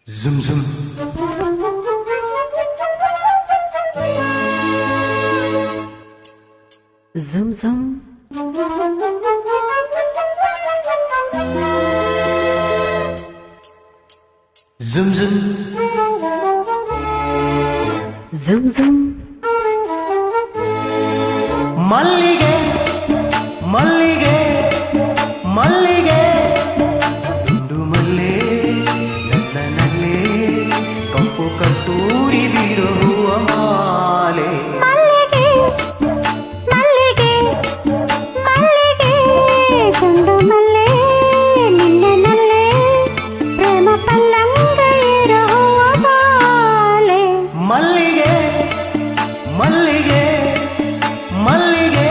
Zum zum. Zum zum. Zum zum. Zum zum. ಮಲ್ಲಿಗೆ ಮಲ್ಲಿಗೆ ಮಲ್ಲಿಗೆ ದುಂಡು ಮಲ್ಲೆ ನನ್ನಲ್ಲೇ ಕಪ್ಪು ಕಸ್ತೂರಿ ಬಿಡುವ ಮಾಲೆ ಮಲ್ಲಿಗೆ ಮಲ್ಲಿಗೆ ಮಲ್ಲಿಗೆ ದುಂಡು ಮಲ್ಲೆ ನಿನ್ನಲ್ಲೇ ಪ್ರೇಮ ಪಲ್ಲಂಗ ಇರುವ ಬಾಲೆ ಮಲ್ಲಿಗೆ ಮಲ್ಲಿಗೆ ಮಲ್ಲಿಗೆ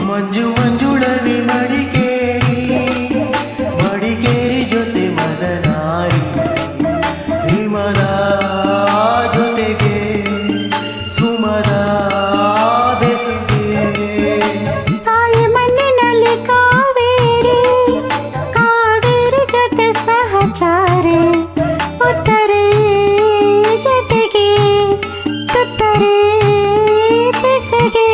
ಮಂಜು ಮಂಜುಳವಿ ಮಡಿಕೇರಿ ಜೊತೆ ಮದನಾರಿ ಹಿಮದ ಜೊತೆಗೆ ಸುಮದ ಬೆಸುಗೆ ತಾಯಿ ಮಣ್ಣಿನಲ್ಲಿ ಕಾವೇರಿ ಕಾವೇರಿ ಜೊತೆ ಸಹಚಾರಿ ಉತ್ತರೆ ಜೊತೆಗೆ ತುತ್ತರೆ ಬೆಸಗೆ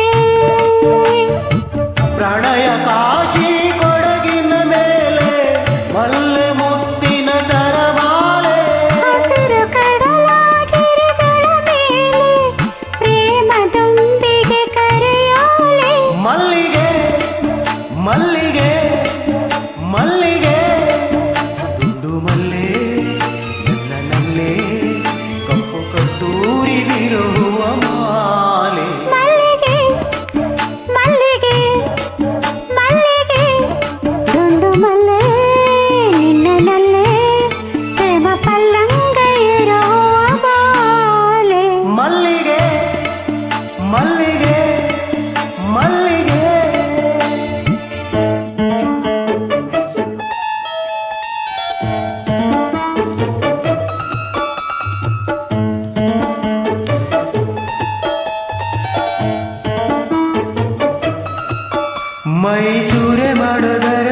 ಪ್ರಣಯ ಕಾಶಿ ಕೊಡಗಿನ ಮೇಲೆ ಮಲ್ಲೆ ಮುತ್ತಿನ ಸರಮಾಲೆ ಹಸಿರು ಕಡಲಾಗಿರಿಗಳ ಮೇಲೆ ಪ್ರೇಮದೊಂದಿಗೆ ಕರೆಯೋಲೆ ಮಲ್ಲಿಗೆ ಮಲ್ಲಿಗೆ ಮಲ್ಲಿಗೆ ದುಂಡು ಮಲ್ಲೆ ನನ್ನಲ್ಲೇ ಕಪ್ಪು ಕಸ್ತೂರಿ ಬಿಡುವ ಮಾಲೆ ಮಲ್ಲಿಗೆ ಮಲ್ಲಿಗೆ ಮಲ್ಲಿಗೆ ದುಂಡು ಮಲ್ಲೆ ನಿನ್ನಲ್ಲೇ ಪ್ರೇಮ ಪಲ್ಲಂಗ ಇರುವ ಬಾಲೆ ಮಲ್ಲಿಗೆ ಮಲ್ಲಿಗೆ ಮಲ್ಲಿಗೆ ಮೈಸೂರೆ ಮಾಡೋದರ